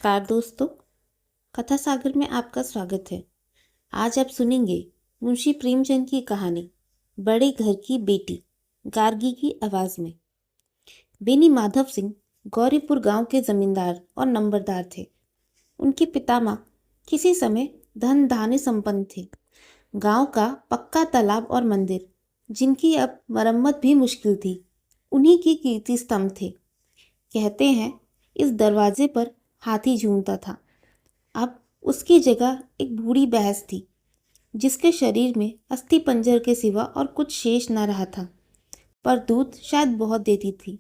नमस्कार दोस्तों, कथा सागर में आपका स्वागत है। आज आप सुनेंगे मुंशी प्रेमचंद की कहानी बड़े घर की बेटी गार्गी की आवाज में। बेनी माधव सिंह गौरीपुर गांव के जमींदार और नंबरदार थे। उनके पितामह किसी समय धन धान्य संपन्न थे। गांव का पक्का तालाब और मंदिर, जिनकी अब मरम्मत भी मुश्किल थी, उन्हीं की कीर्ति स्तंभ थे। कहते हैं इस दरवाजे पर हाथी झूमता था। अब उसकी जगह एक बूढ़ी भैंस थी, जिसके शरीर में अस्थि पंजर के सिवा और कुछ शेष न रहा था, पर दूध शायद बहुत देती थी,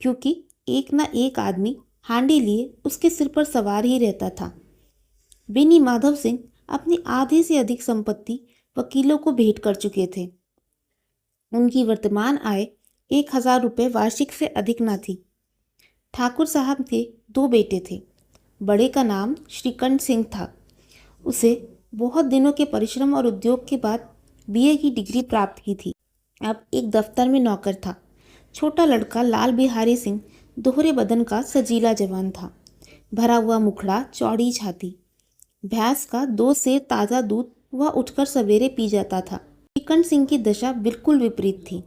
क्योंकि एक न एक आदमी हांडी लिए उसके सिर पर सवार ही रहता था। बेनी माधव सिंह अपनी आधे से अधिक संपत्ति वकीलों को भेंट कर चुके थे। उनकी वर्तमान आय 1000 रुपये वार्षिक से अधिक न थी। ठाकुर साहब के 2 बेटे थे। बड़े का नाम श्रीकंठ सिंह था। उसे बहुत दिनों के परिश्रम और उद्योग के बाद बीए की डिग्री प्राप्त की थी। अब एक दफ्तर में नौकर था। छोटा लड़का लाल बिहारी सिंह दोहरे बदन का सजीला जवान था। भरा हुआ मुखड़ा, चौड़ी छाती। भैंस का 2 सेर ताज़ा दूध वह उठकर सवेरे पी जाता था। श्रीकंठ सिंह की दशा बिल्कुल विपरीत थी।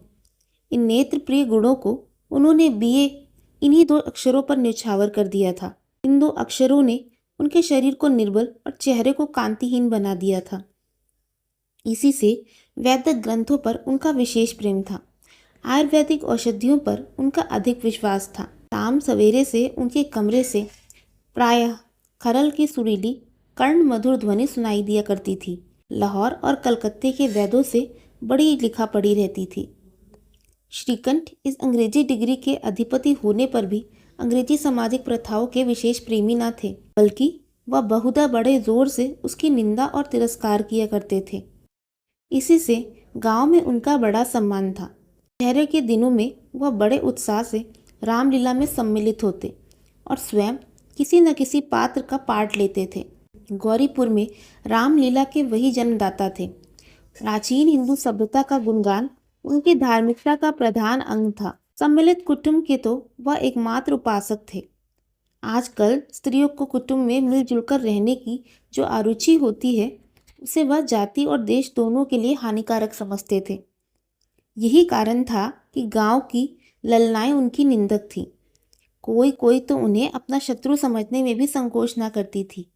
इन नेत्र प्रिय गुणों को उन्होंने बीए इन्हीं 2 अक्षरों पर न्यौछावर कर दिया था। इन 2 अक्षरों ने उनके शरीर को निर्बल और चेहरे को कांतिहीन बना दिया था। इसी से वैदिक ग्रंथों पर उनका विशेष प्रेम था। आयुर्वेदिक औषधियों पर उनका अधिक विश्वास था। शाम सवेरे से उनके कमरे से प्रायः खरल की सुरीली कर्ण मधुर ध्वनि सुनाई दिया करती थी। लाहौर और कलकत्ते के वैद्यों से बड़ी लिखा पड़ी रहती थी। श्रीकंठ इस अंग्रेजी डिग्री के अधिपति होने पर भी अंग्रेजी सामाजिक प्रथाओं के विशेष प्रेमी न थे, बल्कि वह बहुधा बड़े जोर से उसकी निंदा और तिरस्कार किया करते थे। इसी से गांव में उनका बड़ा सम्मान था। दशहरे के दिनों में वह बड़े उत्साह से रामलीला में सम्मिलित होते और स्वयं किसी न किसी पात्र का पाठ लेते थे। गौरीपुर में रामलीला के वही जन्मदाता थे। प्राचीन हिंदू सभ्यता का गुणगान उनकी धार्मिकता का प्रधान अंग था। सम्मिलित कुटुंब के तो वह एकमात्र उपासक थे। आजकल स्त्रियों को कुटुंब में मिलजुल कर रहने की जो अरुचि होती है, उसे वह जाति और देश दोनों के लिए हानिकारक समझते थे। यही कारण था कि गांव की ललनाएं उनकी निंदक थीं। कोई कोई तो उन्हें अपना शत्रु समझने में भी संकोच न करती थी।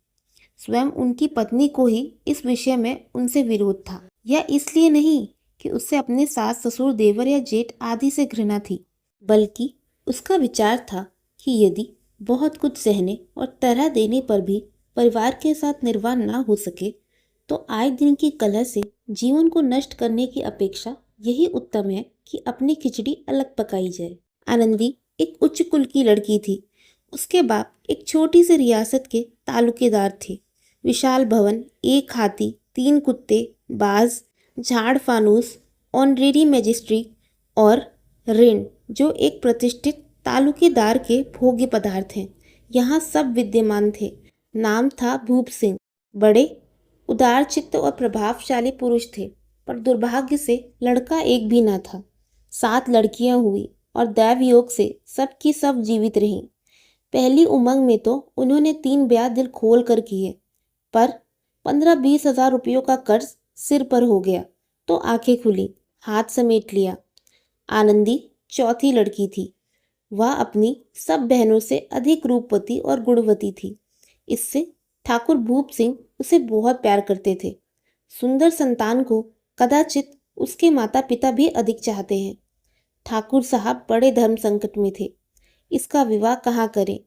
स्वयं उनकी पत्नी को ही इस विषय में उनसे विरोध था। यह इसलिए नहीं कि उससे अपने सास ससुर देवर या जेठ आदि से घृणा थी, बल्कि उसका विचार था कि यदि बहुत कुछ सहने और तरह देने पर भी परिवार के साथ निर्वाह न हो सके, तो आए दिन की कलह से जीवन को नष्ट करने की अपेक्षा यही उत्तम है कि अपनी खिचड़ी अलग पकाई जाए। आनंदी एक उच्च कुल की लड़की थी। उसके बाप एक छोटी सी रियासत के तालुकेदार थे। विशाल भवन, 1 हाथी, 3 कुत्ते, बाज, झाड़ फानूस, ऑनरेरी मजिस्ट्री और ऋण, जो एक प्रतिष्ठित तालुकेदार के भोग्य पदार्थ हैं, यहाँ सब विद्यमान थे। नाम था भूप सिंह। बड़े उदार चित्त और प्रभावशाली पुरुष थे, पर दुर्भाग्य से लड़का एक भी न था। 7 लड़कियां हुई और दैव योग से सब की सब जीवित रहीं। पहली उमंग में तो उन्होंने 3 ब्याह दिल खोल कर किए, पर 15-20 हजार रुपयों का कर्ज सिर पर हो गया तो आंखें खुली, हाथ समेट लिया। आनंदी चौथी लड़की थी। वह अपनी सब बहनों से अधिक रूपवती और गुणवती थी। इससे ठाकुर भूप सिंह उसे बहुत प्यार करते थे। सुंदर संतान को कदाचित उसके माता पिता भी अधिक चाहते हैं। ठाकुर साहब बड़े धर्म संकट में थे। इसका विवाह कहाँ करें?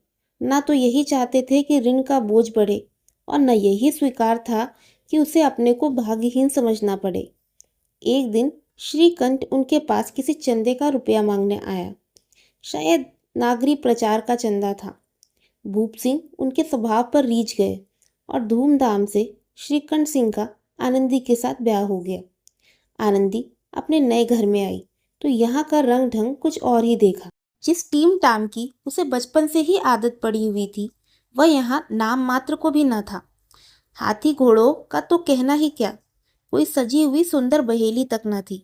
ना तो यही चाहते थे कि ऋण का बोझ बढ़े, और न यही स्वीकार था कि उसे अपने को भाग्यहीन समझना पड़े। एक दिन श्रीकंठ उनके पास किसी चंदे का रुपया मांगने आया। शायद नागरी प्रचार का चंदा था। भूप सिंह उनके स्वभाव पर रीझ गए और धूमधाम से श्रीकंठ सिंह का आनंदी के साथ ब्याह हो गया। आनंदी अपने नए घर में आई तो यहाँ का रंग ढंग कुछ और ही देखा। जिस टीम टाम की उसे बचपन से ही आदत पड़ी हुई थी, वह यहाँ नाम मात्र को भी न था। हाथी घोड़ों का तो कहना ही क्या, कोई सजी हुई सुंदर बहेली तक न थी।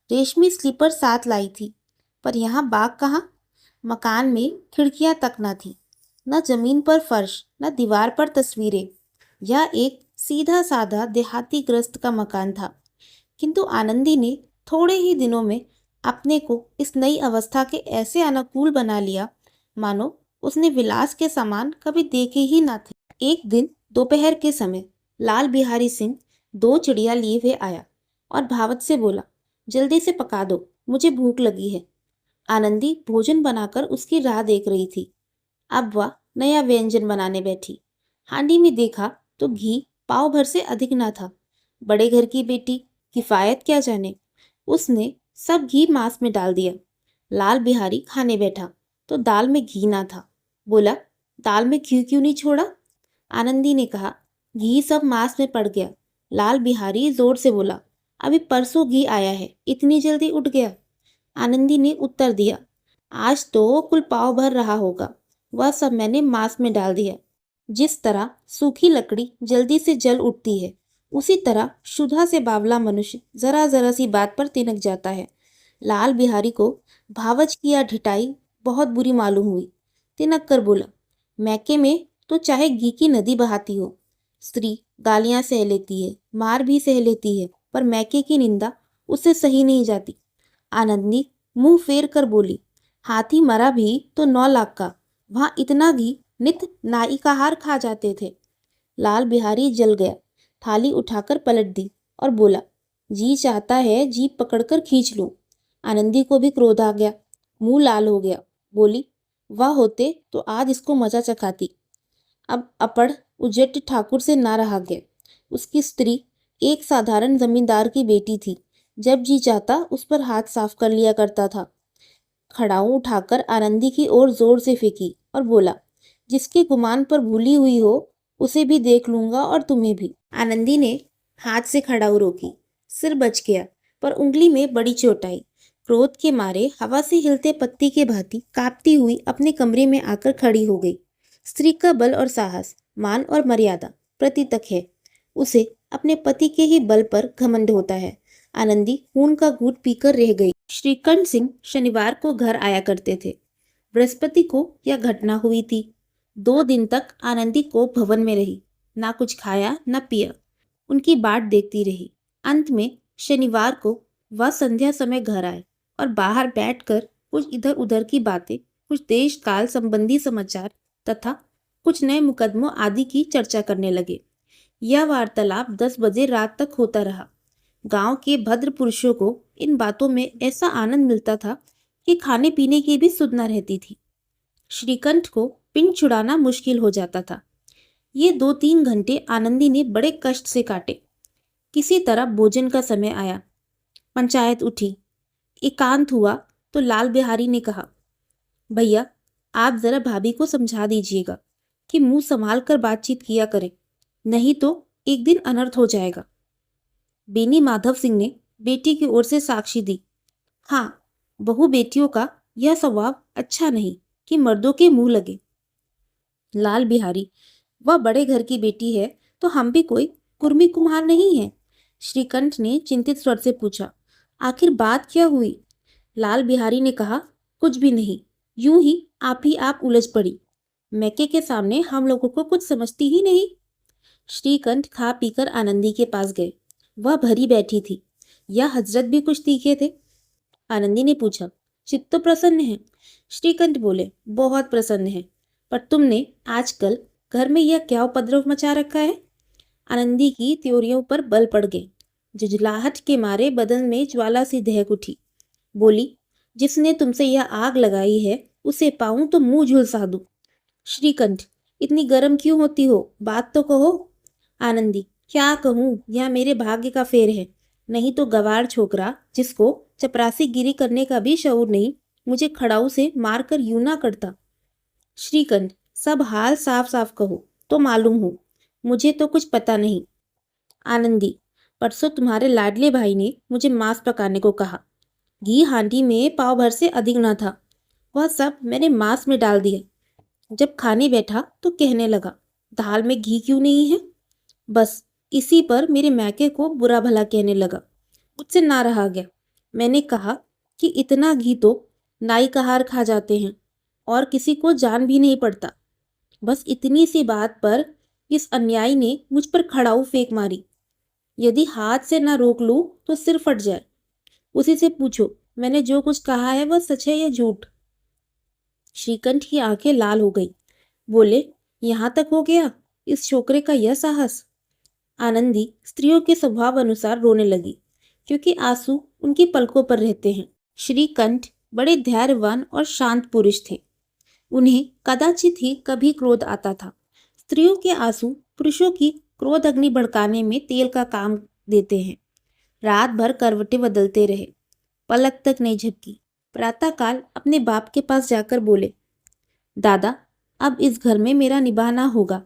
रेशमी स्लीपर साथ लाई थी, पर यहाँ बाग कहाँ? मकान में खिड़कियां तक न थी। न जमीन पर फर्श, न दीवार पर तस्वीरें। यह एक सीधा साधा देहाती ग्रस्त का मकान था, किंतु आनंदी ने थोड़े ही दिनों में अपने को इस नई अवस्था के ऐसे अनुकूल बना लिया मानो उसने विलास के सामान कभी देखे ही ना थे। एक दिन दोपहर के समय लाल बिहारी सिंह दो चिड़िया लिए हुए आया और भावत से बोला, जल्दी से पका दो, मुझे भूख लगी है। आनंदी भोजन बनाकर उसकी राह देख रही थी। अब वह नया व्यंजन बनाने बैठी। हांडी में देखा तो घी पाव भर से अधिक ना था। बड़े घर की बेटी किफायत क्या जाने, उसने सब घी मांस में डाल दिया। लाल बिहारी खाने बैठा तो दाल में घी ना था। बोला, दाल में घी क्यों नहीं छोड़ा? आनंदी ने कहा, घी सब मांस में पड़ गया। लाल बिहारी जोर से बोला, अभी परसों घी आया है, इतनी जल्दी उठ गया? आनंदी ने उत्तर दिया, आज तो कुल पाव भर रहा होगा, वह सब मैंने मांस में डाल दिया। जिस तरह सूखी लकड़ी जल्दी से जल उठती है, उसी तरह क्षुधा से बावला मनुष्य जरा जरा सी बात पर तिनक जाता है। लाल बिहारी को भावच की यह ढिठाई बहुत बुरी मालूम हुई। तिनक कर बोला, मैके में तो चाहे घी की नदी बहाती हो, स्त्री गालियां सह लेती है, मार भी सह लेती है, पर मैके की निंदा उससे सही नहीं जाती। आनंदी मुंह फेर कर बोली, हाथी मरा भी तो 9 लाख का, वहां इतना घी नित नाई का हार खा जाते थे। लाल बिहारी जल गया, थाली उठाकर पलट दी और बोला, जी चाहता है जीप पकड़कर खींच लूं। आनंदी को भी क्रोध आ गया, मुंह लाल हो गया। बोली, वह होते तो आज इसको मजा चखाती। अब अपड़ उजट ठाकुर से ना रहा गया। उसकी स्त्री एक साधारण जमींदार की बेटी थी। जब जी चाहता उस पर हाथ साफ कर लिया करता था। खड़ाऊ उठाकर आनंदी की ओर जोर से फेंकी और बोला, जिसके गुमान पर भूली हुई हो उसे भी देख लूंगा और तुम्हें भी। आनंदी ने हाथ से खड़ाऊ रोकी। सिर बच गया, पर उंगली में बड़ी चोट आई। क्रोध के मारे हवा से हिलते पत्ती के भांति कांपती हुई अपने कमरे में आकर खड़ी हो गई। स्त्री का बल और साहस, मान और मर्यादा प्रतितक है। उसे अपने पति के ही बल पर घमंड होता है। आनंदी खून का घूंट पीकर रह गई। श्रीकंठ सिंह शनिवार को घर आया करते थे। बृहस्पति को यह घटना हुई थी। 2 दिन तक आनंदी को भवन में रही, ना कुछ खाया न पिया, उनकी बाट देखती रही। अंत में शनिवार को वह संध्या समय घर आए और बाहर बैठकर कुछ इधर उधर की बातें, कुछ देश काल संबंधी समाचार तथा कुछ नए मुकदमों आदि की चर्चा करने लगे। यह वार्तालाप 10 बजे रात तक होता रहा। गांव के भद्र पुरुषों को इन बातों में ऐसा आनंद मिलता था कि खाने पीने की भी सुध न रहती थी। श्रीकंठ को पिंड छुड़ाना मुश्किल हो जाता था। ये 2-3 घंटे आनंदी ने बड़े कष्ट से काटे। किसी तरह भोजन का समय आया, पंचायत उठी, एकांत हुआ तो लाल बिहारी ने कहा, भैया आप जरा भाभी को समझा दीजिएगा कि मुंह संभाल कर बातचीत किया करें, नहीं तो एक दिन अनर्थ हो जाएगा। बेनी माधव सिंह ने बेटी की ओर से साक्षी दी, हाँ, बहू बेटियों का यह स्वभाव अच्छा नहीं कि मर्दों के मुंह लगे। लाल बिहारी, वह बड़े घर की बेटी है तो हम भी कोई कुर्मी कुम्हार नहीं है। श्रीकंठ ने चिंतित स्वर से पूछा, आखिर बात क्या हुई? लाल बिहारी ने कहा, कुछ भी नहीं, यूं ही आप उलझ पड़ी। मैके के सामने हम लोगों को कुछ समझती ही नहीं। श्रीकंठ खा पीकर आनंदी के पास गए। वह भरी बैठी थी। यह हजरत भी कुछ तीखे थे। आनंदी ने पूछा, चित्त तो प्रसन्न है? श्रीकंठ बोले, बहुत प्रसन्न है, पर तुमने आजकल घर में यह क्या उपद्रव मचा रखा है? आनंदी की त्योरियों पर बल पड़ गए। झुंझलाहट के मारे बदन में ज्वाला सी दहक उठी। बोली, जिसने तुमसे यह आग लगाई है उसे पाऊं तो मुंह झुलसा दूं। श्रीकंठ, इतनी गर्म क्यों होती हो, बात तो कहो। आनंदी, क्या कहूं, यह मेरे भाग्य का फेर है, नहीं तो गवार छोकरा जिसको चपरासी गिरी करने का भी शऊर नहीं, मुझे खड़ाऊ से मारकर यूं ना करता। श्रीकंठ, सब हाल साफ साफ कहो तो मालूम हो, मुझे तो कुछ पता नहीं। आनंदी, परसों तुम्हारे लाडले भाई ने मुझे मांस पकाने को कहा। घी हांडी में पाव भर से अधिक न था, वह सब मैंने मांस में डाल दिया। जब खाने बैठा तो कहने लगा, दाल में घी क्यों नहीं है? बस इसी पर मेरे मैके को बुरा भला कहने लगा। मुझसे ना रहा गया। मैंने कहा कि इतना घी तो नाई का हार खा जाते हैं और किसी को जान भी नहीं पड़ता। बस इतनी सी बात पर इस अन्यायी ने मुझ पर खड़ाऊ फेंक मारी। यदि हाथ से न रोक लूं तो सिर फट जाए। उसी से पूछो मैंने जो कुछ कहा है वह सच है या झूठ। श्रीकंठ की आंखें लाल हो गई। बोले, यहां तक हो गया इस छोकरे का यह साहस। आनंदी स्त्रियों के स्वभाव अनुसार रोने लगी, क्योंकि आंसू उनकी पलकों पर रहते हैं। श्रीकंठ बड़े धैर्यवान और शांत पुरुष थे। उन्हें कदाचित ही कभी क्रोध आता था। स्त्रियों के आंसू पुरुषों की क्रोध अग्नि भड़काने में तेल का काम देते हैं। रात भर करवटें बदलते रहे, पलक तक नहीं झपकी। प्रातःकाल अपने बाप के पास जाकर बोले, दादा अब इस घर में मेरा निभाना होगा।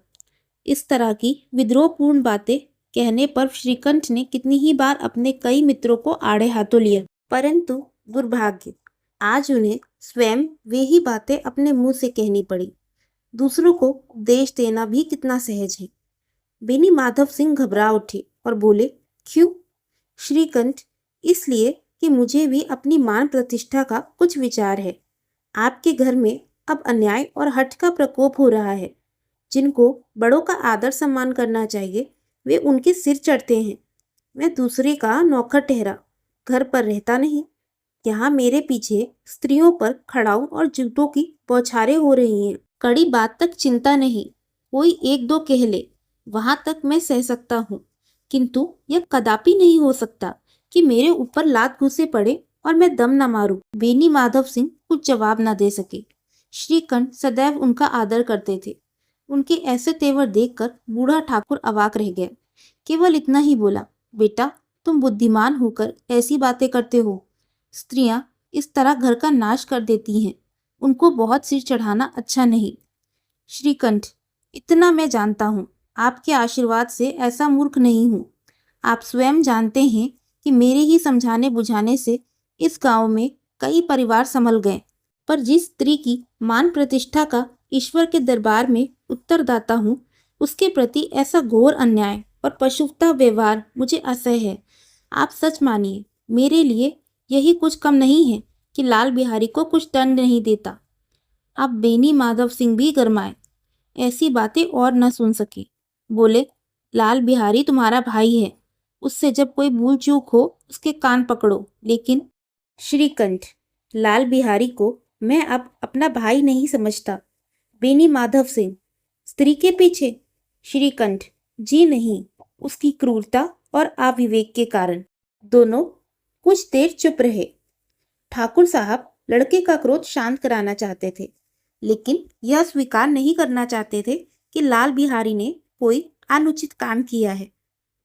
इस तरह की विद्रोहपूर्ण बातें कहने पर श्रीकंठ ने कितनी ही बार अपने कई मित्रों को आड़े हाथों लिया, परंतु दुर्भाग्य आज उन्हें स्वयं वे ही बातें अपने मुंह से कहनी पड़ी। दूसरों को उपदेश देना भी कितना सहज है। बेनी माधव सिंह घबरा उठे और बोले, क्यों? श्रीकंठ, इसलिए कि मुझे भी अपनी मान प्रतिष्ठा का कुछ विचार है। आपके घर में अब अन्याय और हठ का प्रकोप हो रहा है। जिनको बड़ों का आदर सम्मान करना चाहिए वे उनके सिर चढ़ते हैं। मैं दूसरे का नौकर ठहरा घर पर रहता नहीं। यहाँ मेरे पीछे स्त्रियों पर खड़ाऊ और जूतों की बौछारें हो रही हैं। कड़ी बात तक चिंता नहीं, कोई एक दो कह ले, वहां तक मैं सह सकता हूँ, किंतु यह कदापि नहीं हो सकता कि मेरे ऊपर लात घुसे पड़े और मैं दम न मारूं। बेनी माधव सिंह कुछ जवाब न दे सके। श्रीकंठ सदैव उनका आदर करते थे। उनके ऐसे तेवर देखकर बूढ़ा ठाकुर अवाक रह गया। केवल इतना ही बोला, बेटा तुम बुद्धिमान होकर ऐसी बातें करते हो। स्त्रियां इस तरह घर का नाश कर देती हैं। उनको बहुत सिर चढ़ाना अच्छा नहीं। श्रीकंठ, इतना मैं जानता हूँ, आपके आशीर्वाद से ऐसा मूर्ख नहीं हूँ। आप स्वयं जानते हैं कि मेरे ही समझाने बुझाने से इस गांव में कई परिवार संभल गए, पर जिस स्त्री की मान प्रतिष्ठा का ईश्वर के दरबार में उत्तरदाता हूँ, उसके प्रति ऐसा घोर अन्याय और पशुता व्यवहार मुझे असह्य है। आप सच मानिए, मेरे लिए यही कुछ कम नहीं है कि लाल बिहारी को कुछ दंड नहीं देता। अब बेनी माधव सिंह भी गरमाए, ऐसी बातें और न सुन सके। बोले, लाल बिहारी तुम्हारा भाई है, उससे जब कोई भूल चूक हो उसके कान पकड़ो, लेकिन श्रीकंठ, लाल बिहारी को मैं अब अपना भाई नहीं समझता। बेनी माधव सिंह, स्त्री के पीछे? श्रीकंठ, जी नहीं, उसकी क्रूरता और अविवेक के कारण। दोनों कुछ देर चुप रहे। ठाकुर साहब लड़के का क्रोध शांत कराना चाहते थे, लेकिन यह स्वीकार नहीं करना चाहते थे कि लाल बिहारी ने कोई अनुचित काम किया है।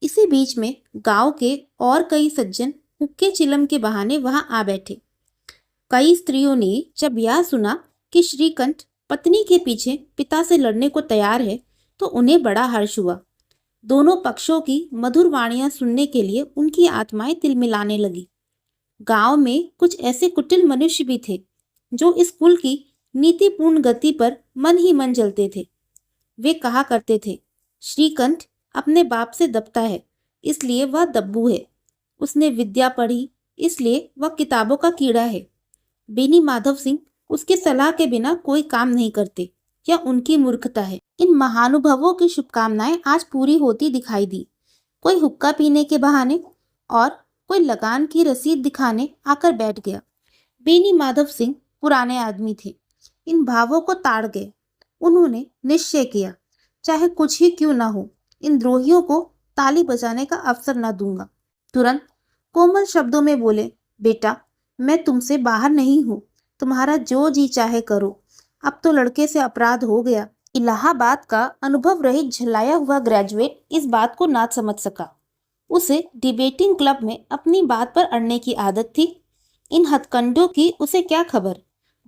इसी बीच में गांव के और कई सज्जन हुक्के चिलम के बहाने वहां आ बैठे। कई स्त्रियों ने जब यह सुना कि श्रीकंठ पत्नी के पीछे पिता से लड़ने को तैयार है, तो उन्हें बड़ा हर्ष हुआ। दोनों पक्षों की मधुर वाणियां सुनने के लिए उनकी आत्माएं तिलमिलाने लगी। गांव में कुछ ऐसे कुटिल मनुष्य भी थे जो इस कुल की नीतिपूर्ण गति पर मन ही मन जलते थे। वे कहा करते थे, श्रीकंठ अपने बाप से दबता है, इसलिए वह दब्बू है। उसने विद्या पढ़ी, इसलिए वह किताबों का कीड़ा है। बेनी माधव सिंह उसकी सलाह के बिना कोई काम नहीं करते, यह उनकी मूर्खता है। इन महानुभावों की शुभकामनाएं आज पूरी होती दिखाई दी। कोई हुक्का पीने के बहाने और कोई लगान की रसीद दिखाने आकर बैठ गया। बेनी माधव सिंह पुराने आदमी थे, इन भावों को ताड़ गए। उन्होंने निश्चय किया, चाहे कुछ ही क्यों ना हो, इन द्रोहियों को ताली बजाने का अवसर न दूंगा। तुरंत कोमल शब्दों में बोले, बेटा मैं तुमसे बाहर नहीं हूँ, तुम्हारा जो जी चाहे करो। अब तो लड़के से अपराध हो गया। इलाहाबाद का अनुभव रहित झलाया हुआ ग्रेजुएट इस बात को ना समझ सका। उसे डिबेटिंग क्लब में अपनी बात पर अड़ने की आदत थी। इन हथकंडों की उसे क्या खबर।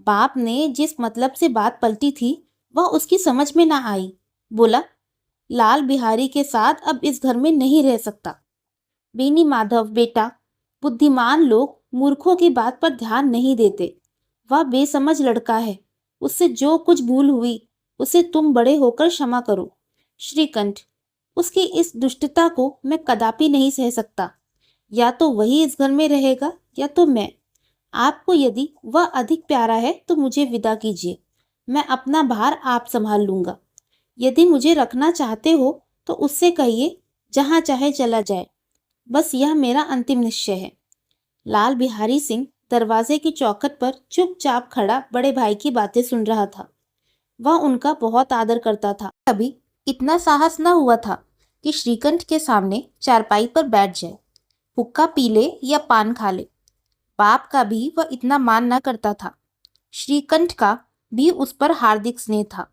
बाप ने जिस मतलब से बात पलटी थी वह उसकी समझ में ना आई। बोला, लाल बिहारी के साथ अब इस घर में नहीं रह सकता। बेनी माधव, बेटा बुद्धिमान लोग मूर्खों की बात पर ध्यान नहीं देते। वह बेसमझ लड़का है, उससे जो कुछ भूल हुई उसे तुम बड़े होकर क्षमा करो। श्रीकंठ, उसकी इस दुष्टता को मैं कदापि नहीं सह सकता। या तो वही इस घर में रहेगा या तो मैं। आपको यदि वह अधिक प्यारा है तो मुझे विदा कीजिए, मैं अपना भार आप संभाल लूंगा। यदि मुझे रखना चाहते हो तो उससे कहिए जहाँ चाहे चला जाए, बस यह मेरा अंतिम निश्चय है। लाल बिहारी सिंह दरवाजे की चौखट पर चुपचाप खड़ा बड़े भाई की बातें सुन रहा था। वह उनका बहुत आदर करता था। कभी इतना साहस न हुआ था कि श्रीकंठ के सामने चारपाई पर बैठ जाए, हुक्का पी ले या पान खा ले। बाप का भी वह इतना मान न करता था। श्रीकंठ का भी उस पर हार्दिक स्नेह था।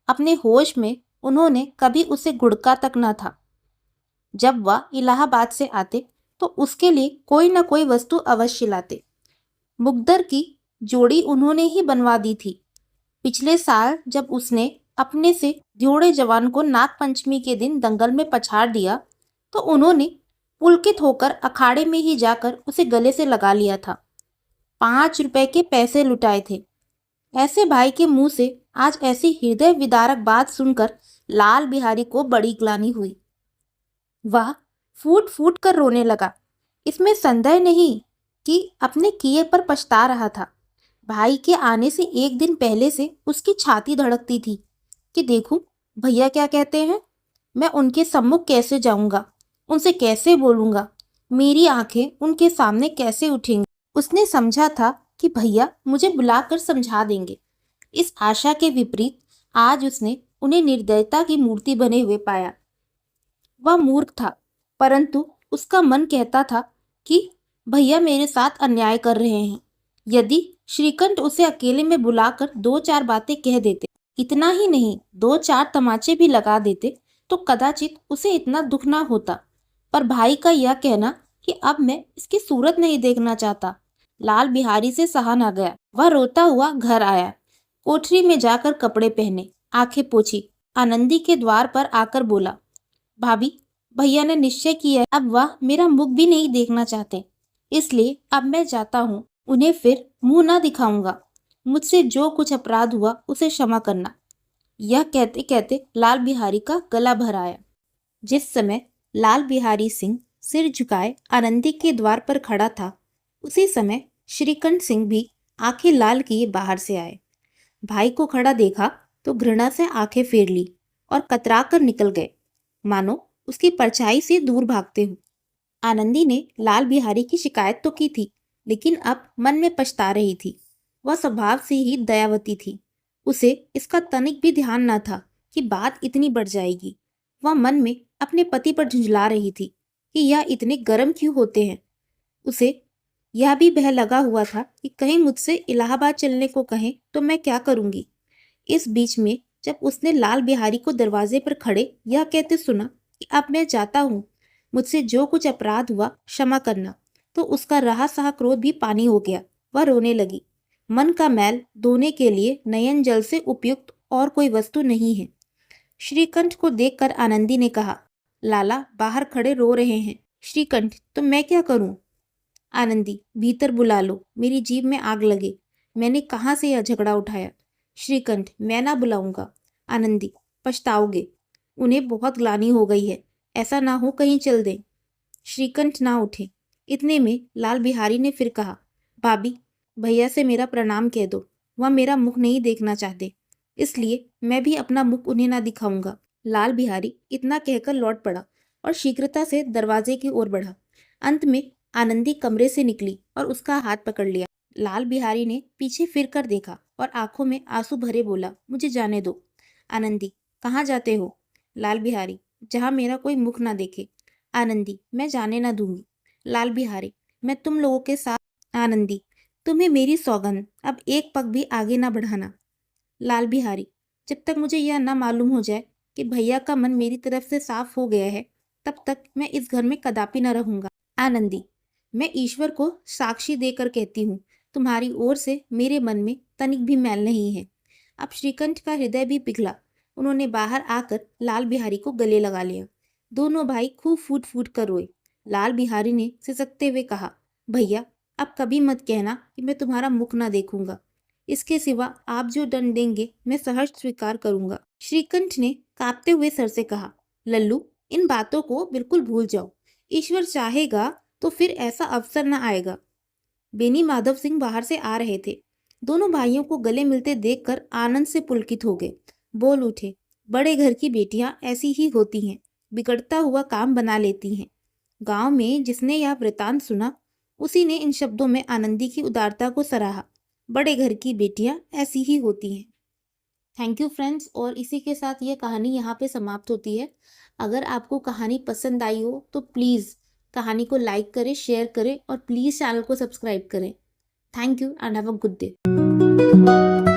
अपने होश में उन्होंने कभी उसे गुड़का तक न था। जब वह इलाहाबाद से आते तो उसके लिए कोई न कोई वस्तु अवश्य लाते। मुकद्दर की जोड़ी उन्होंने ही बनवा दी थी। पिछले साल जब उसने अपने से जोड़े जवान को नाग पंचमी के दिन दंगल में पछाड़ दिया तो उन्होंने पुलकित होकर अखाड़े में ही जाकर उसे गले से लगा लिया था। 5 रुपए के पैसे लुटाए थे। ऐसे भाई के मुंह से आज ऐसी हृदय विदारक बात सुनकर लाल बिहारी को बड़ी ग्लानि हुई। वह फूट फूट कर रोने लगा। इसमें संदेह नहीं कि अपने किए पर पछता रहा था। भाई के आने से एक दिन पहले से उसकी छाती धड़कती थी कि देखूं भैया क्या कहते हैं, मैं उनके सम्मुख कैसे जाऊंगा, उनसे कैसे बोलूंगा, मेरी आंखें उनके सामने कैसे उठेंगी। उसने समझा था कि भैया मुझे बुलाकर समझा देंगे। इस आशा के विपरीत आज उसने उन्हें निर्दयता की मूर्ति बने हुए पाया। वह मूर्ख था, परंतु उसका मन कहता था कि भैया मेरे साथ अन्याय कर रहे हैं। यदि श्रीकंठ उसे अकेले में बुलाकर 2-4 बातें कह देते, इतना ही नहीं 2-4 तमाचे भी लगा देते तो कदाचित उसे इतना दुख ना होता। पर भाई का यह कहना कि अब मैं इसकी सूरत नहीं देखना चाहता, लाल बिहारी से सहा ना गया। वह रोता हुआ घर आया। कोठरी में जाकर कपड़े पहने, आंखें पोंछी, आनंदी के द्वार पर आकर बोला, भाभी भैया ने निश्चय किया है, अब वह मेरा मुख भी नहीं देखना चाहते, इसलिए अब मैं जाता हूँ। उन्हें फिर मुंह ना दिखाऊंगा। मुझसे जो कुछ अपराध हुआ उसे क्षमा करना। यह कहते कहते लाल बिहारी का गला भर आया। जिस समय लाल बिहारी सिंह सिर झुकाए आनंदी के द्वार पर खड़ा था, उसी समय श्रीकंठ सिंह भी आंखें लाल किए बाहर से आए। भाई को खड़ा देखा तो घृणा से आंखें फेर ली और कतरा कर निकल गए, मानो उसकी परछाई से दूर भागते हुए। आनंदी ने लाल बिहारी की शिकायत तो की थी, लेकिन अब मन में पछता रही थी। वह स्वभाव से ही दयावती थी। उसे इसका तनिक भी ध्यान न था कि बात इतनी बढ़ जाएगी। वह मन में अपने पति पर झुंझला रही थी कि यह इतने गर्म क्यों होते हैं। उसे यह भी भय लगा हुआ था कि कहीं मुझसे इलाहाबाद चलने को कहें तो मैं क्या करूंगी। इस बीच में जब उसने लाल बिहारी को दरवाजे पर खड़े यह कहते सुना कि अब मैं जाता हूँ, मुझसे जो कुछ अपराध हुआ क्षमा करना, तो उसका रहा सहा क्रोध भी पानी हो गया। वह रोने लगी। मन का मैल धोने के लिए नयन जल से उपयुक्त और कोई वस्तु नहीं है। श्रीकंठ को देखकर आनंदी ने कहा, लाला बाहर खड़े रो रहे हैं। श्रीकंठ, तो मैं क्या करूं? आनंदी, भीतर बुला लो, मेरी जीभ में आग लगे, मैंने कहाँ से यह झगड़ा उठाया। श्रीकंठ, मैं ना बुलाऊंगा। आनंदी, पछताओगे, उन्हें बहुत ग्लानि हो गई है, ऐसा ना हो कहीं चल दें। श्रीकंठ ना उठे। इतने में लाल बिहारी ने फिर कहा, भाभी भैया से मेरा प्रणाम कह दो, वह मेरा मुख नहीं देखना चाहते, इसलिए मैं भी अपना मुख उन्हें ना दिखाऊंगा। लाल बिहारी इतना कहकर लौट पड़ा और शीघ्रता से दरवाजे की ओर बढ़ा। अंत में आनंदी कमरे से निकली और उसका हाथ पकड़ लिया। लाल बिहारी ने पीछे फिर कर देखा और आंखों में आंसू भरे बोला, मुझे जाने दो। आनंदी, कहाँ जाते हो? लाल बिहारी, जहाँ मेरा कोई मुख ना देखे। आनंदी, मैं जाने ना दूंगी। लाल बिहारी, मैं तुम लोगों के साथ। आनंदी, तुम्हें मेरी सौगंध, अब एक पग भी आगे ना बढ़ाना। लाल बिहारी, जब तक मुझे यह ना मालूम हो जाए कि भैया का मन मेरी तरफ से साफ हो गया है, तब तक मैं इस घर में कदापि न रहूंगा। आनंदी, मैं ईश्वर को साक्षी देकर कहती हूँ, तुम्हारी ओर से मेरे मन में तनिक भी मैल नहीं है। अब श्रीकंठ का हृदय भी पिघला। उन्होंने बाहर आकर लाल बिहारी को गले लगा लिया। दोनों भाई खूब फूट फूट कर रोए। लाल बिहारी ने सिसकते हुए कहा, भैया अब कभी मत कहना कि मैं तुम्हारा मुख ना देखूंगा। इसके सिवा आप जो दंड देंगे मैं सहर्ष स्वीकार करूंगा। श्रीकंठ ने कांपते हुए सर से कहा, लल्लू इन बातों को बिल्कुल भूल जाओ। ईश्वर चाहेगा तो फिर ऐसा अवसर न आएगा। बेनी माधव सिंह बाहर से आ रहे थे। दोनों भाइयों को गले मिलते देखकर आनंद से पुलकित हो गए। बोल उठे, बड़े घर की बेटियां ऐसी ही होती हैं, बिगड़ता हुआ काम बना लेती हैं। गांव में जिसने यह वृतांत सुना, उसी ने इन शब्दों में आनंदी की उदारता को सराहा। बड़े घर की बेटियां ऐसी ही होती हैं। थैंक यू फ्रेंड्स, और इसी के साथ ये कहानी यहाँ पे समाप्त होती है। अगर आपको कहानी पसंद आई हो तो प्लीज़ कहानी को लाइक करें, शेयर करें और प्लीज़ चैनल को सब्सक्राइब करें। Thank you and have a good day.